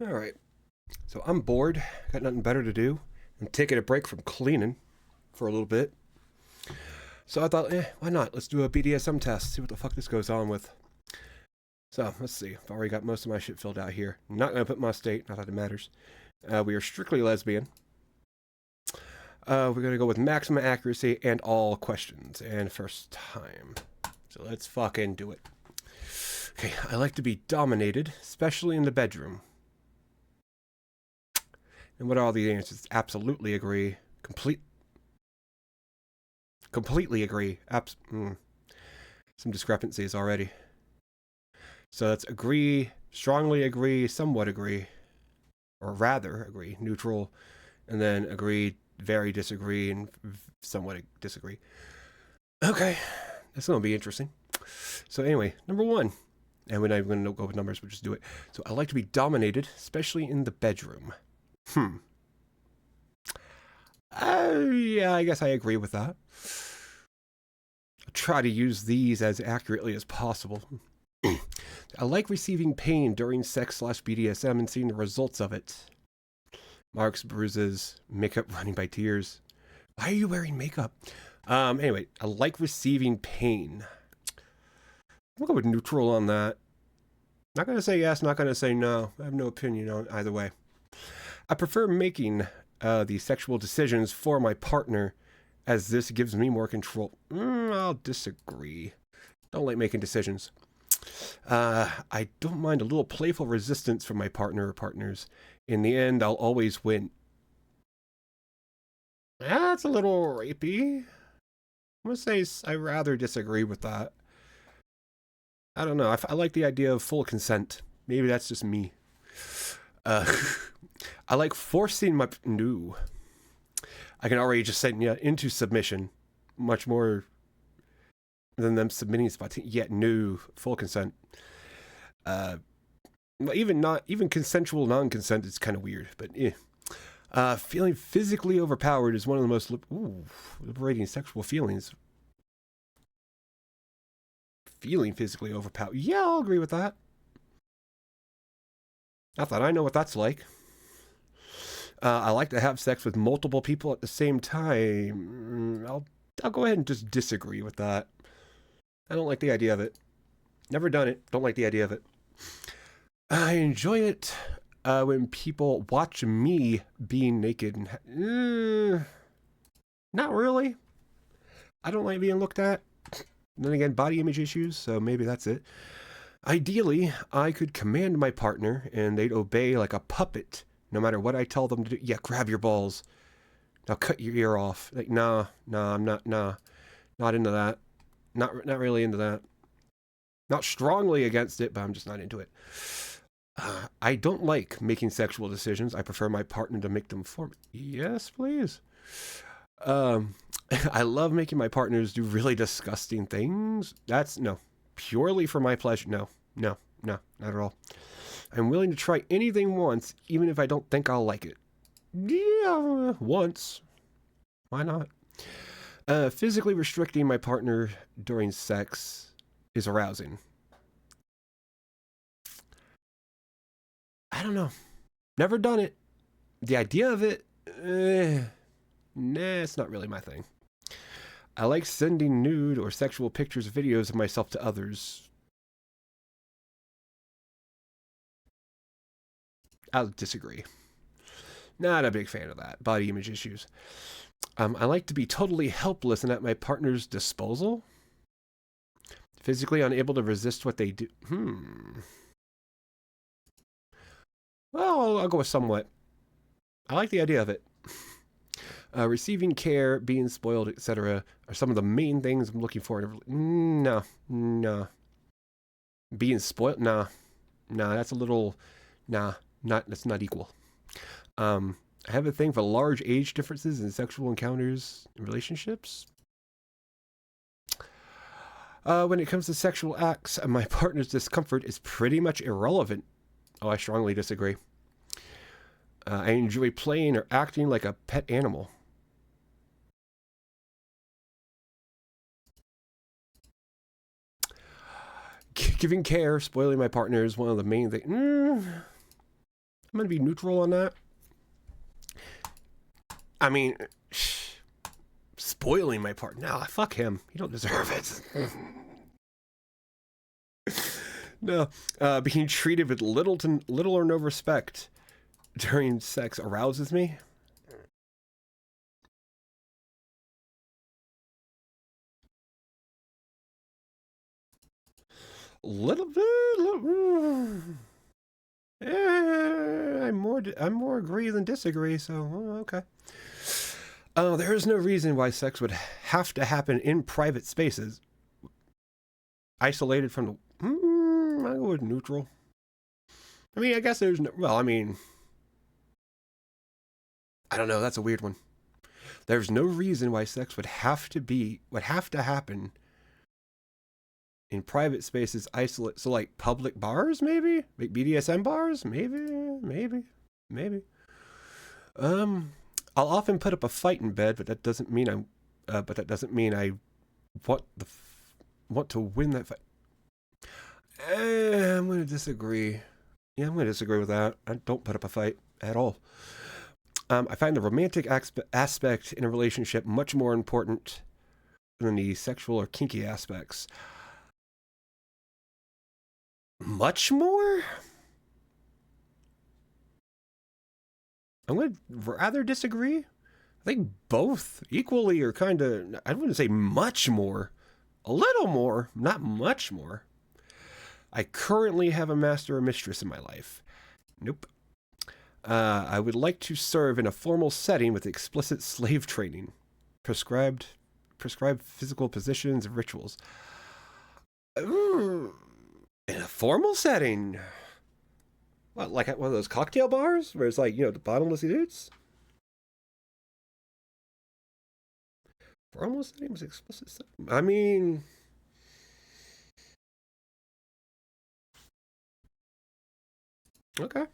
All right. So I'm bored. Got nothing better to do. I'm taking a break from cleaning for a little bit. So I thought, why not? Let's do a BDSM test. See what the fuck this goes on with. So let's see. I've already got most of my shit filled out here. I'm not gonna put my state. Not that it matters. We are strictly lesbian. We're gonna go with maximum accuracy and all questions and first time. So let's fucking do it. Okay, I like to be dominated, especially in the bedroom. And what are all the answers? Absolutely agree. Completely agree. Some discrepancies already. So that's agree, strongly agree, somewhat agree, or rather agree, neutral, and then agree, very disagree, and somewhat disagree. Okay, that's going to be interesting. So anyway, number one, and we're not even going to go with numbers, we'll just do it. So I like to be dominated, especially in the bedroom. Yeah, I guess I agree with that. I'll try to use these as accurately as possible. I like receiving pain during sex/BDSM and seeing the results of it. Marks, bruises, makeup running by tears. Why are you wearing makeup? Anyway, I like receiving pain. I'm going to go with neutral on that. Not going to say yes, not going to say no. I have no opinion on either way. I prefer making the sexual decisions for my partner, as this gives me more control. I'll disagree. Don't like making decisions. I don't mind a little playful resistance from my partner or partners. In the end, I'll always win. That's a little rapey. I'm going to say I rather disagree with that. I don't know. I like the idea of full consent. Maybe that's just me. I like forcing my... No. I can already just send you into submission. Much more than them submitting spontaneous. Yeah, no. Full consent. Even consensual non-consent is kind of weird, but feeling physically overpowered is one of the most liberating sexual feelings. Feeling physically overpowered. Yeah, I'll agree with that. Not that I know what that's like. I like to have sex with multiple people at the same time. I'll go ahead and just disagree with that. I don't like the idea of it. Never done it. Don't like the idea of it. I enjoy it when people watch me being naked. Not really. I don't like being looked at. And then again, body image issues, so maybe that's it. Ideally, I could command my partner and they'd obey like a puppet, no matter what I tell them to do. Yeah, grab your balls. Now cut your ear off. Like, nah, I'm not into that. Not really into that. Not strongly against it, but I'm just not into it. I don't like making sexual decisions. I prefer my partner to make them for me. Yes, please. I love making my partners do really disgusting things. That's no. Purely for my pleasure. No, not at all. I'm willing to try anything once, even if I don't think I'll like it. Yeah, once. Why not? Physically restricting my partner during sex is arousing. I don't know. Never done it. The idea of it, nah, it's not really my thing. I like sending nude or sexual pictures or videos of myself to others. I'll disagree. Not a big fan of that. Body image issues. I like to be totally helpless and at my partner's disposal. Physically unable to resist what they do. Well, I'll go with somewhat. I like the idea of it. Receiving care, being spoiled, etc. are some of the main things I'm looking for. No. Being spoiled? Nah, that's a little... that's not equal. I have a thing for large age differences in sexual encounters and relationships. When it comes to sexual acts, my partner's discomfort is pretty much irrelevant. Oh, I strongly disagree. I enjoy playing or acting like a pet animal. Giving care, spoiling my partner is one of the main things. I'm going to be neutral on that. I mean, spoiling my part. Nah, fuck him. You don't deserve it. No. Being treated with little or no respect during sex arouses me. Little bit. I'm more agree than disagree. So okay. There is no reason why sex would have to happen in private spaces, isolated from the. I go with neutral. I mean, I guess there's no. Well, I mean, I don't know. That's a weird one. There's no reason why sex would have to happen in private spaces, isolate. So like public bars, maybe, like BDSM bars, maybe. I'll often put up a fight in bed, but that doesn't mean I want to win that fight. I'm going to disagree. Yeah, I'm going to disagree with that. I don't put up a fight at all. I find the romantic aspect in a relationship much more important than the sexual or kinky aspects. Much more? I'm going to rather disagree. I think both equally are kind of, I wouldn't say much more. A little more, not much more. I currently have a master or mistress in my life. Nope. I would like to serve in a formal setting with explicit slave training, prescribed physical positions and rituals. In a formal setting? What, like at one of those cocktail bars where it's like, the bottomless dudes? Formal setting with explicit setting? I mean, okay.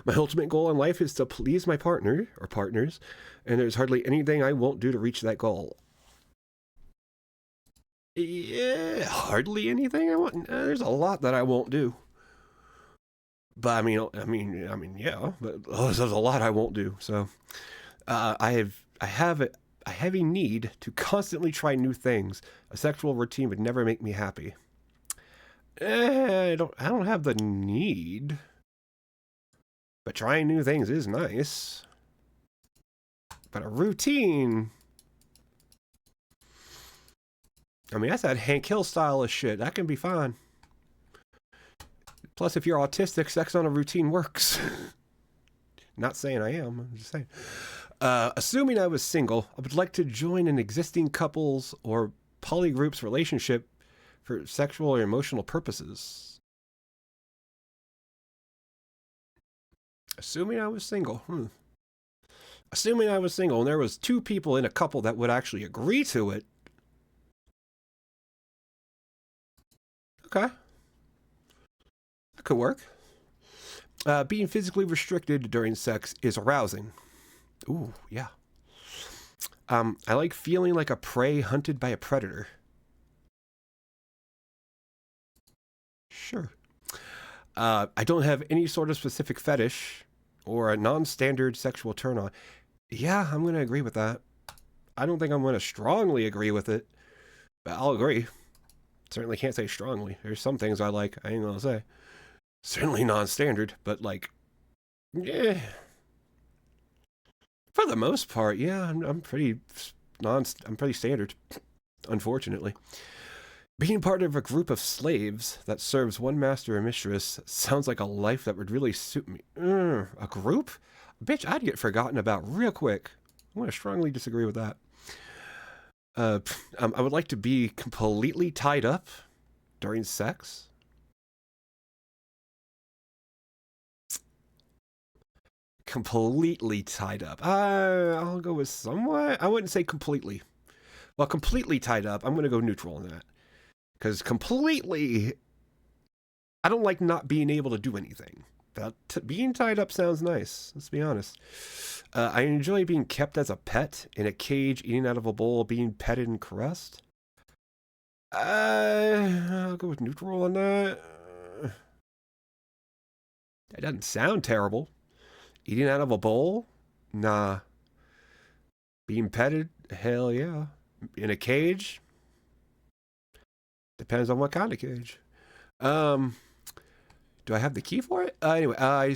My ultimate goal in life is to please my partner or partners, and there's hardly anything I won't do to reach that goal. Yeah, hardly anything I won't. There's a lot that I won't do. But I mean, yeah. But there's a lot I won't do. So, I have a heavy need to constantly try new things. A sexual routine would never make me happy. I don't have the need. But trying new things is nice. But a routine. I mean, that's that Hank Hill style of shit. That can be fine. Plus, if you're autistic, sex on a routine works. Not saying I am. I'm just saying. Assuming I was single, I would like to join an existing couples or polygroup's relationship for sexual or emotional purposes. Assuming I was single. Assuming I was single and there was two people in a couple that would actually agree to it. Okay. That could work. Being physically restricted during sex is arousing. Ooh, yeah. I like feeling like a prey hunted by a predator. Sure. I don't have any sort of specific fetish or a non-standard sexual turn-on. Yeah, I'm going to agree with that. I don't think I'm going to strongly agree with it, but I'll agree. Certainly can't say strongly. There's some things I like, I ain't going to say. Certainly non-standard, but yeah. For the most part, yeah, I'm pretty standard, unfortunately. Being part of a group of slaves that serves one master or mistress sounds like a life that would really suit me. A group? Bitch, I'd get forgotten about real quick. I'm going to strongly disagree with that. I would like to be completely tied up during sex. Completely tied up. I'll go with somewhat. I wouldn't say completely. Well, completely tied up, I'm going to go neutral on that. Because completely, I don't like not being able to do anything. Being tied up sounds nice, let's be honest. I enjoy being kept as a pet, in a cage, eating out of a bowl, being petted and caressed. I'll go with neutral on that. It doesn't sound terrible. Eating out of a bowl? Nah. Being petted? Hell yeah. In a cage? Depends on what kind of cage. Do I have the key for it? Anyway, I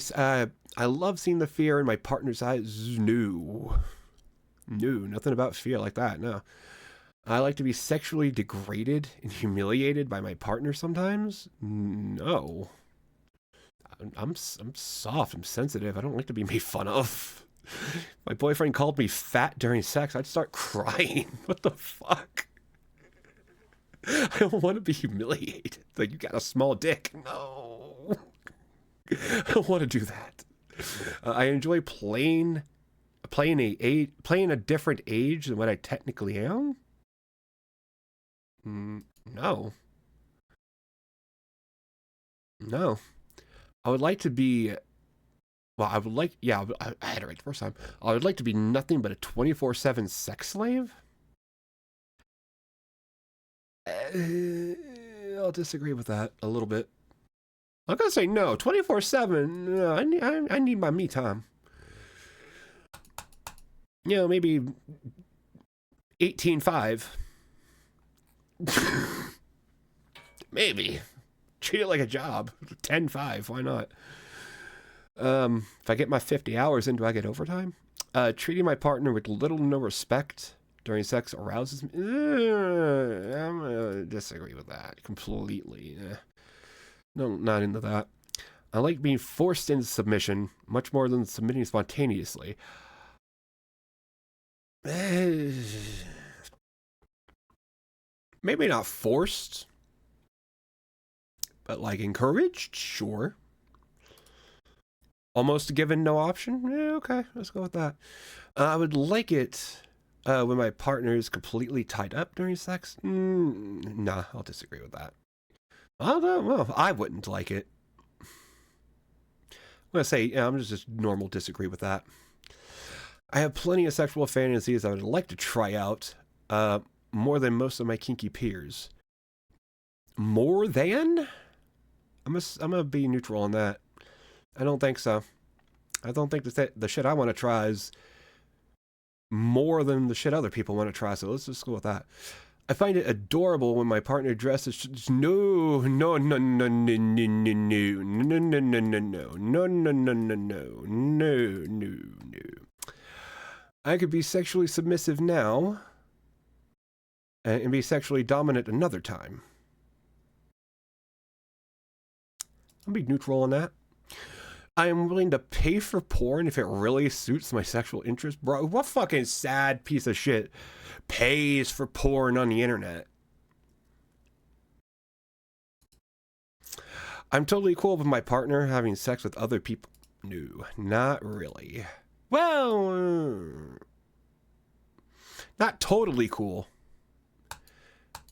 love seeing the fear in my partner's eyes. No, nothing about fear like that. No. I like to be sexually degraded and humiliated by my partner sometimes. No. I'm soft. I'm sensitive. I don't like to be made fun of. My boyfriend called me fat during sex. I'd start crying. What the fuck? I don't want to be humiliated. Like, you got a small dick. No. I don't want to do that. I enjoy playing a different age than what I technically am. No. No. I would like to be... Well, I would like... Yeah, I had it right the first time. I would like to be nothing but a 24/7 sex slave. I'll disagree with that a little bit. I'm going to say no. 24/7, no, I need my me time. You know, maybe 18/5. Maybe. Treat it like a job. 10/5, why not? If I get my 50 hours in, do I get overtime? Treating my partner with little to no respect during sex arouses me. I'm gonna disagree with that completely. No, not into that. I like being forced into submission much more than submitting spontaneously. Maybe not forced, but like encouraged, sure. Almost given no option? Yeah, okay, let's go with that. I would like it when my partner is completely tied up during sex. Nah, I'll disagree with that. Well, I wouldn't like it. I'm going to say, yeah, I'm just normal disagree with that. I have plenty of sexual fantasies I would like to try out, more than most of my kinky peers. More than? I'm gonna be neutral on that. I don't think so. I don't think the shit I want to try is more than the shit other people want to try, so let's just go with that. I find it adorable when my partner dresses. No. I could be sexually submissive now and be sexually dominant another time. I'll be neutral on that. I am willing to pay for porn if it really suits my sexual interest. Bro, what fucking sad piece of shit pays for porn on the internet? I'm totally cool with my partner having sex with other people. No, not really. Well, not totally cool.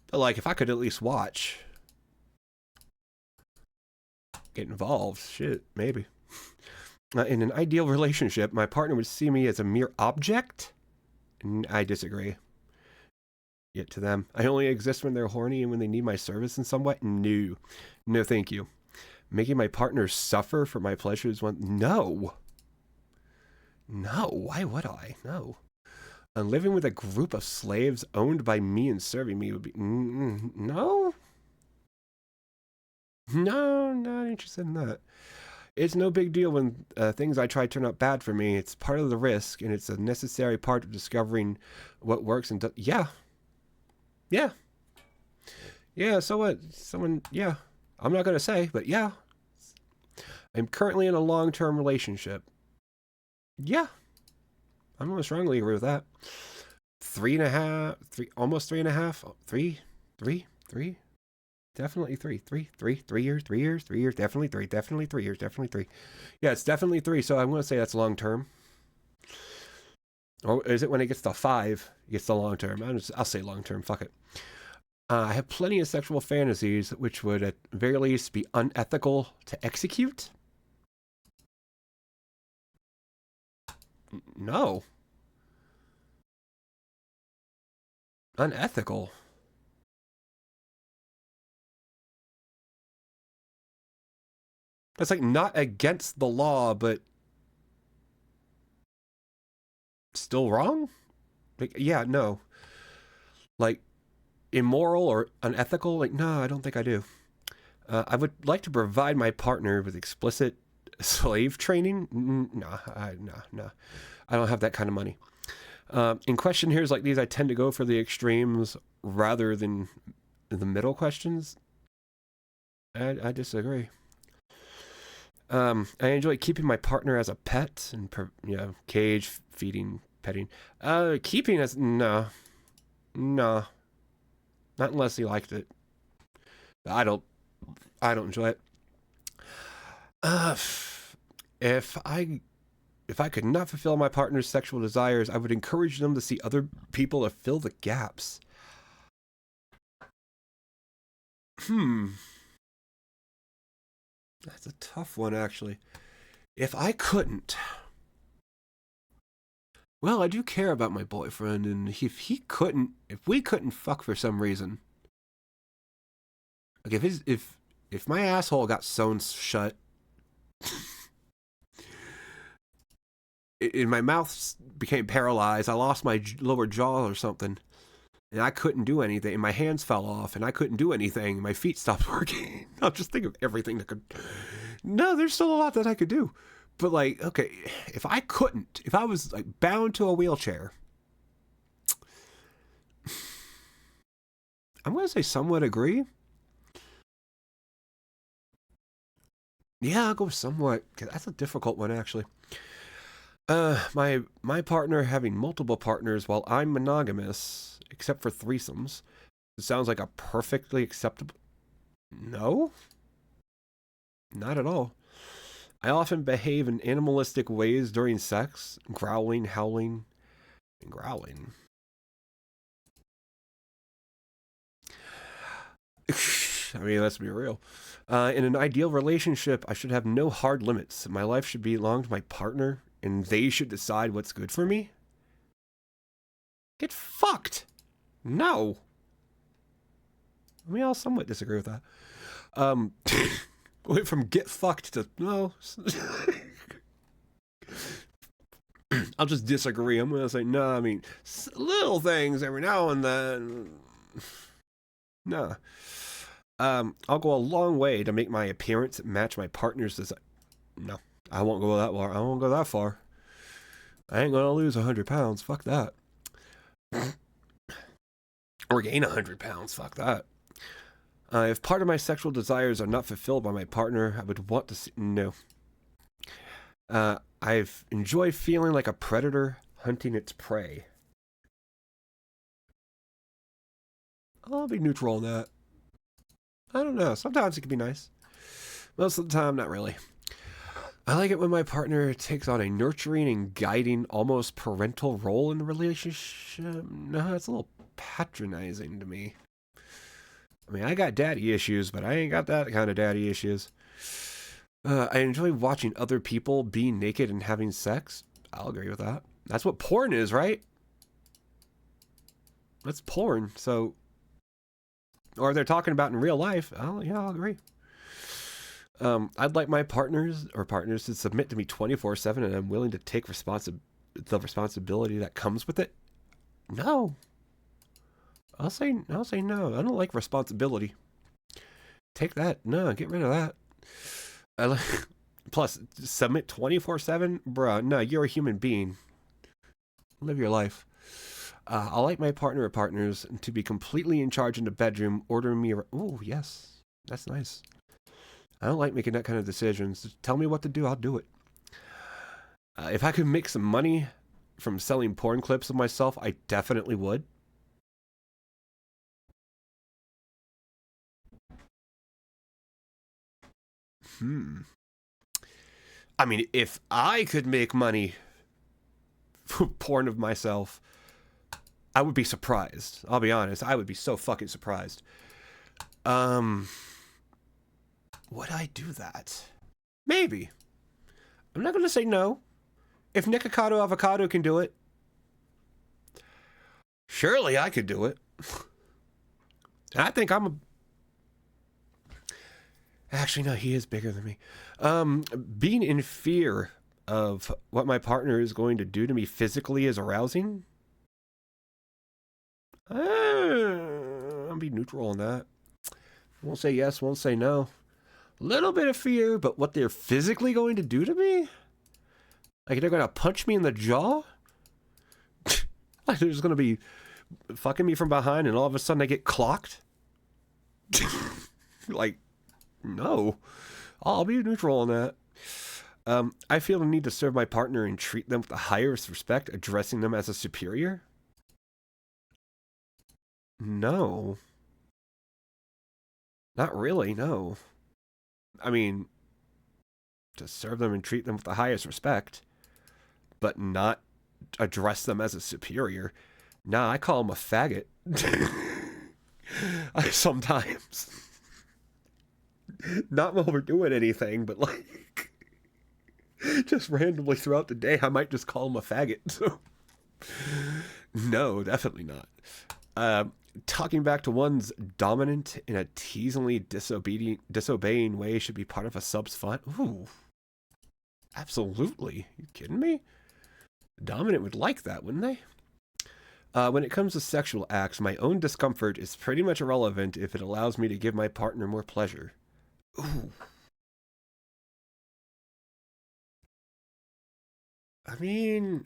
But like, if I could at least watch, get involved, shit, maybe. In an ideal relationship, my partner would see me as a mere object. I disagree. Yet to them, I only exist when they're horny and when they need my service in some way. No, no, thank you. Making my partner suffer for my pleasures. No. Why would I? No. And living with a group of slaves owned by me and serving me would be no. No, not interested in that. It's no big deal when things I try turn out bad for me. It's part of the risk, and it's a necessary part of discovering what works and yeah. So what? Yeah. I'm not going to say, but yeah. I'm currently in a long-term relationship. Yeah. I'm going to strongly agree with that. 3.5, almost 3.5, 3. Definitely 3 years, definitely 3 years, definitely 3. Yeah, it's definitely 3, so I'm going to say that's long-term. Or is it when it gets to 5, it gets to long-term? I'll say long-term, fuck it. I have plenty of sexual fantasies, which would at very least be unethical to execute. No. Unethical. That's like not against the law, but still wrong? Like, yeah, no. Like, immoral or unethical? Like, no, I don't think I do. I would like to provide my partner with explicit slave training. No. I don't have that kind of money. In questionnaires like these, I tend to go for the extremes rather than the middle questions. I disagree. I enjoy keeping my partner as a pet and, cage, feeding, petting. Keeping as, no. Not unless he liked it. I don't enjoy it. If I could not fulfill my partner's sexual desires, I would encourage them to see other people to fill the gaps. That's a tough one, actually. If I couldn't... Well, I do care about my boyfriend, and if we couldn't fuck for some reason... Like, if my asshole got sewn shut... and my mouth became paralyzed, I lost my lower jaw or something, and I couldn't do anything, and my hands fell off, and I couldn't do anything, my feet stopped working. I'll just think of everything that could... No, there's still a lot that I could do. But, like, okay, if I was, like, bound to a wheelchair, I'm going to say somewhat agree. Yeah, I'll go somewhat, because that's a difficult one, actually. My partner having multiple partners while I'm monogamous, except for threesomes. It sounds like a perfectly acceptable... No? Not at all. I often behave in animalistic ways during sex, growling, howling, and growling. I mean, let's be real. In an ideal relationship, I should have no hard limits. My life should belong to my partner, and they should decide what's good for me. Get fucked! No! I mean, I'll somewhat disagree with that. Went from get fucked to no. I'll just disagree. I'm going to say, no, I mean, little things every now and then. No. I'll go a long way to make my appearance match my partner's desire. No, I won't go that far. I won't go that far. I ain't going to lose 100 pounds. Fuck that. Or gain 100 pounds. Fuck that. If part of my sexual desires are not fulfilled by my partner, I would want to see... No. I've enjoyed feeling like a predator hunting its prey. I'll be neutral on that. I don't know. Sometimes it can be nice. Most of the time, not really. I like it when my partner takes on a nurturing and guiding, almost parental role in the relationship. No, it's a little patronizing to me. I mean, I got daddy issues, but I ain't got that kind of daddy issues. I enjoy watching other people be naked and having sex. I'll agree with that. That's what porn is, right? That's porn, so... Or they're talking about in real life. Oh, yeah, I'll agree. I'd like my partners to submit to me 24/7, and I'm willing to take the responsibility that comes with it. No. I'll say no. I don't like responsibility. Take that. No, get rid of that. Plus, submit 24/7? Bruh, no, you're a human being. Live your life. I like my partner or partners to be completely in charge in the bedroom, ordering me around. Oh, yes. That's nice. I don't like making that kind of decisions. Just tell me what to do, I'll do it. If I could make some money from selling porn clips of myself, I definitely would. I mean, if I could make money from porn of myself, I would be surprised. I'll be honest. I would be so fucking surprised. Would I do that? Maybe. I'm not going to say no. If Nikocado Avocado can do it, surely I could do it. I think I'm a... Actually, no, he is bigger than me. Being in fear of what my partner is going to do to me physically is arousing. I'll be neutral on that. Won't say yes, won't say no. Little bit of fear, but what they're physically going to do to me? Like they're going to punch me in the jaw? Like they're just going to be fucking me from behind and all of a sudden I get clocked? Like, no. I'll be neutral on that. I feel the need to serve my partner and treat them with the highest respect, addressing them as a superior? No. Not really, no. I mean, to serve them and treat them with the highest respect, but not address them as a superior. Nah, I call them a faggot. Sometimes. Not while we're doing anything, but like, just randomly throughout the day, I might just call them a faggot. So, no, definitely not. Talking back to one's dominant in a teasingly disobeying way should be part of a sub's fun. Ooh, absolutely. You kidding me? Dominant would like that, wouldn't they? When it comes to sexual acts, my own discomfort is pretty much irrelevant if it allows me to give my partner more pleasure. Ooh. I mean,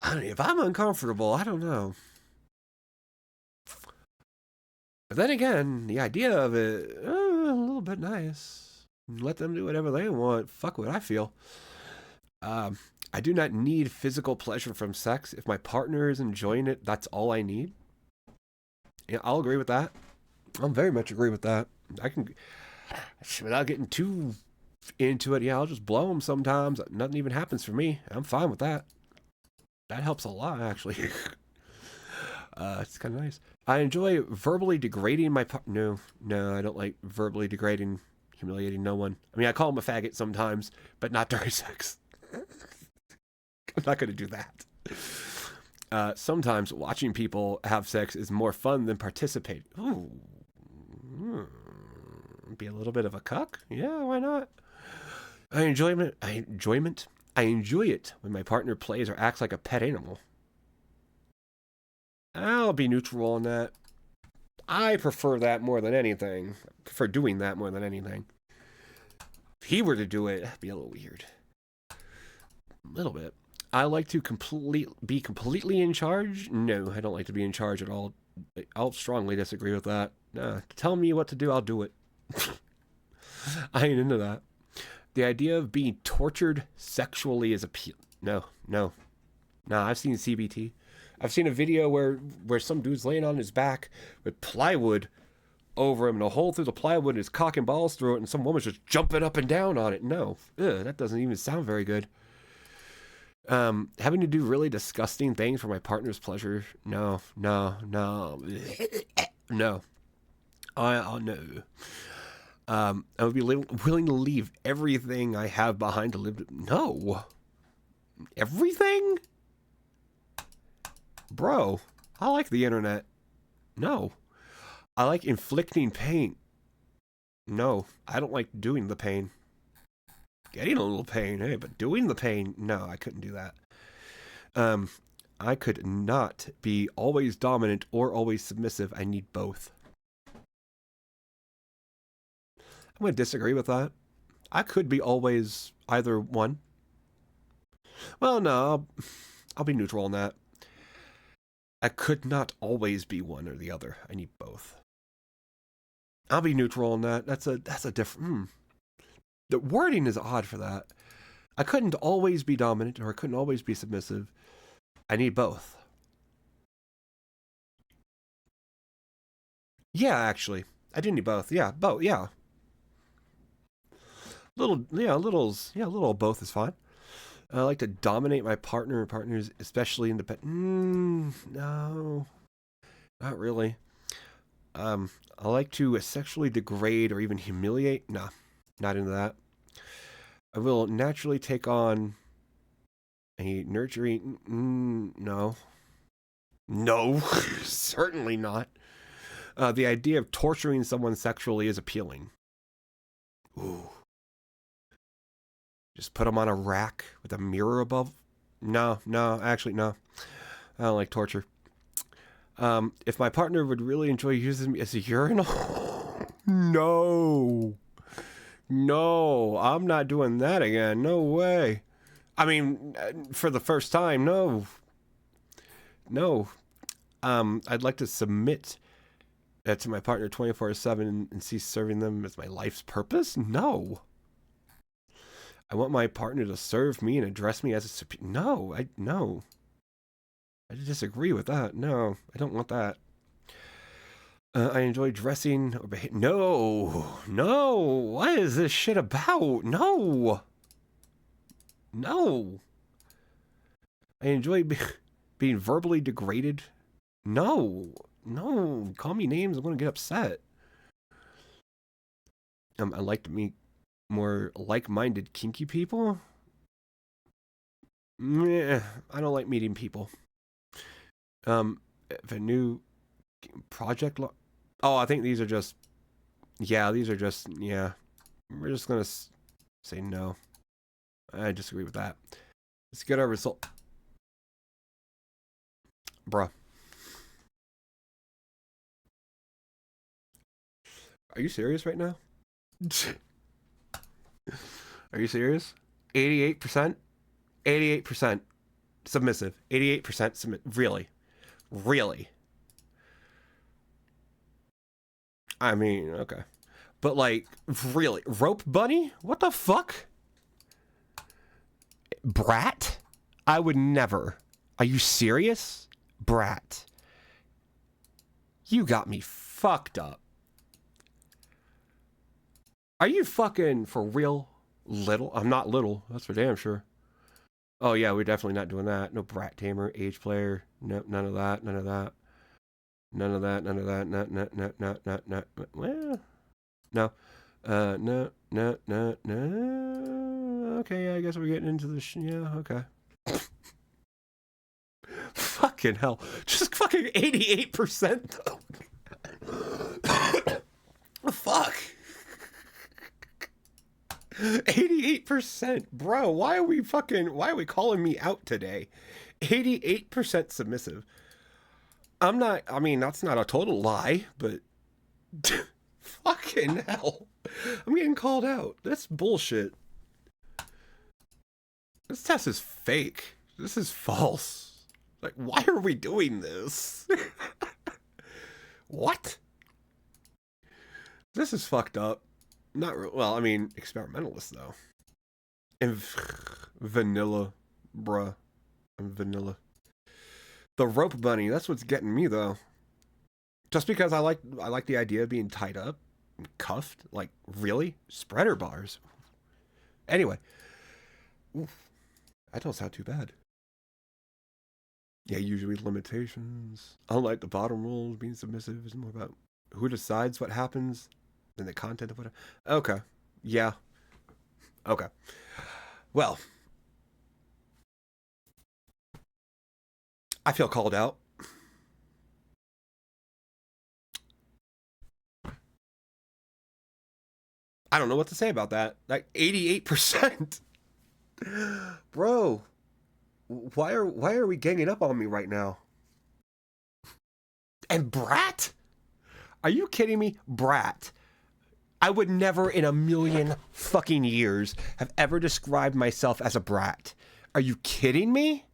if I'm uncomfortable, I don't know. But then again, the idea of it, a little bit nice. Let them do whatever they want. Fuck what I feel. I do not need physical pleasure from sex. If my partner is enjoying it, that's all I need. Yeah, I'll agree with that. I'll very much agree with that. I can, without getting too into it, yeah, I'll just blow them sometimes. Nothing even happens for me. I'm fine with that. That helps a lot, actually. It's kind of nice. I enjoy verbally degrading my partner. No, I don't like verbally degrading, humiliating no one. I mean, I call him a faggot sometimes, but not during sex. I'm not going to do that. Sometimes watching people have sex is more fun than participating. Ooh. Be a little bit of a cuck? Yeah, why not? I enjoy it when my partner plays or acts like a pet animal. I'll be neutral on that. I prefer that more than anything. I prefer doing that more than anything. If he were to do it, it'd be a little weird. A little bit. I like to be completely in charge. No, I don't like to be in charge at all. I'll strongly disagree with that. Tell me what to do, I'll do it. I ain't into that. The idea of being tortured sexually is appealing. No. I've seen CBT. I've seen a video where some dude's laying on his back with plywood over him and a hole through the plywood and his cock and balls through it and some woman's just jumping up and down on it. No. That doesn't even sound very good. Having to do really disgusting things for my partner's pleasure. No. No. I'll no. I would be willing to leave everything I have behind to live. No. Everything? Bro, I like the internet. No. I like inflicting pain. No, I don't like doing the pain. Getting a little pain, hey, but doing the pain, no, I couldn't do that. I could not be always dominant or always submissive. I need both. I'm going to disagree with that. I could be always either one. Well, no, I'll be neutral on that. I could not always be one or the other. I need both. I'll be neutral on that. That's a different. The wording is odd for that. I couldn't always be dominant or I couldn't always be submissive. I need both. Yeah, actually. I do need both. Yeah, both. Yeah. Little both is fine. I like to dominate my partner or partners, especially independent. No, not really. I like to sexually degrade or even humiliate. Nah, not into that. I will naturally take on a nurturing. No, certainly not. The idea of torturing someone sexually is appealing. Ooh. Just put them on a rack with a mirror above. No, actually, no. I don't like torture. If my partner would really enjoy using me as a urinal, no, I'm not doing that again. No way. I mean, for the first time, no. I'd like to submit to my partner 24/7 and cease serving them as my life's purpose. No. I want my partner to serve me and address me as a superior. No. I disagree with that. No, I don't want that. I enjoy dressing or No. What is this shit about? No. I enjoy being verbally degraded. No. Call me names. I'm going to get upset. I like to meet more like-minded kinky people. I don't like meeting people. If a new project I think these are just we're just gonna say no. I disagree with that. Let's get our result. Bruh. Are you serious right now? Are you serious? 88%? 88% submissive. 88% submit. Really? I mean, okay. But like, really? Rope bunny? What the fuck? Brat? I would never. Are you serious? Brat. You got me fucked up. Are you fucking for real? Little? I'm not little. That's for damn sure. Oh yeah, we're definitely not doing that. No Brat tamer, Ageplayer. No, none of that. Well, no. No. Okay, I guess we're getting into the yeah, okay. Fucking hell. Just fucking 88% though. Fuck. 88%. Bro, why are we calling me out today? 88% submissive. That's not a total lie, but fucking hell. I'm getting called out. That's bullshit. This test is fake. This is false. Like, why are we doing this? What? This is fucked up. Experimentalist, though. And vanilla, bruh. I'm vanilla. The rope bunny, that's what's getting me, though. Just because I like the idea of being tied up and cuffed. Like, really? Spreader bars. Anyway. That don't sound too bad. Yeah, usually limitations. Unlike the bottom rules, being submissive is more about who decides what happens than the content of what. Okay. Yeah. Okay. Well. I feel called out. I don't know what to say about that. Like 88%. Bro, why are we ganging up on me right now? And Brat? Are you kidding me? Brat. I would never in a million fucking years have ever described myself as a brat. Are you kidding me?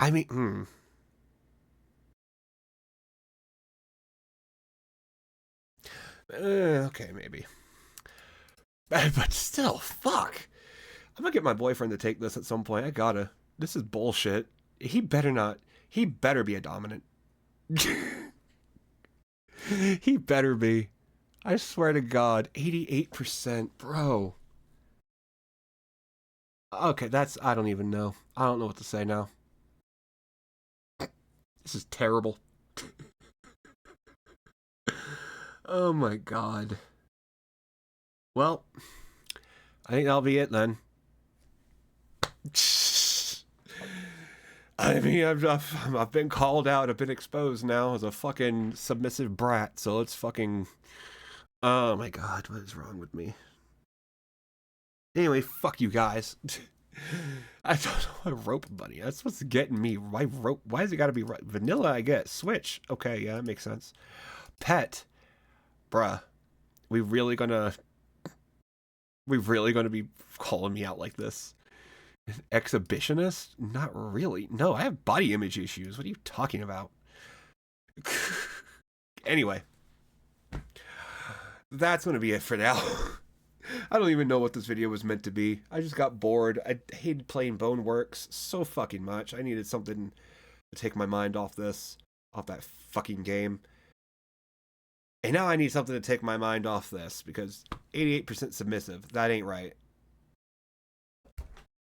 I mean, okay, maybe. But still, fuck. I'm gonna get my boyfriend to take this at some point. I gotta. This is bullshit. He better not. He better be a dominant. He better be. I swear to God, 88%, bro. Okay, I don't even know. I don't know what to say now. This is terrible. Oh my God. Well, I think that'll be it then. I mean, I've been called out. I've been exposed now as a fucking submissive brat. So let's fucking... Oh my god, what is wrong with me? Anyway, fuck you guys. I don't know why rope bunny. That's what's getting me. Why rope? Why has it got to be vanilla? I guess switch. Okay, yeah, that makes sense. Pet, bruh. We really gonna be calling me out like this? Exhibitionist? Not really. No, I have body image issues. What are you talking about? Anyway, that's gonna be it for now. I don't even know what this video was meant to be. I just got bored. I hated playing Boneworks so fucking much. I needed something to take my mind off that fucking game. And now I need something to take my mind off this, because 88% submissive. That ain't right.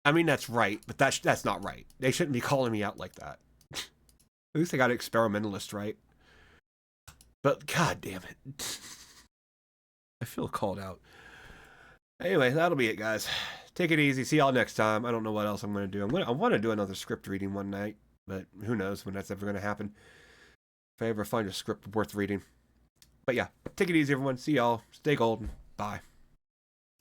I mean, that's right, but that's not right. They shouldn't be calling me out like that. At least I got Experimentalist right. But god damn it. I feel called out. Anyway, that'll be it, guys. Take it easy. See y'all next time. I don't know what else I'm going to do. I want to do another script reading one night, but who knows when that's ever going to happen. If I ever find a script worth reading. But yeah, take it easy, everyone. See y'all. Stay golden. Bye.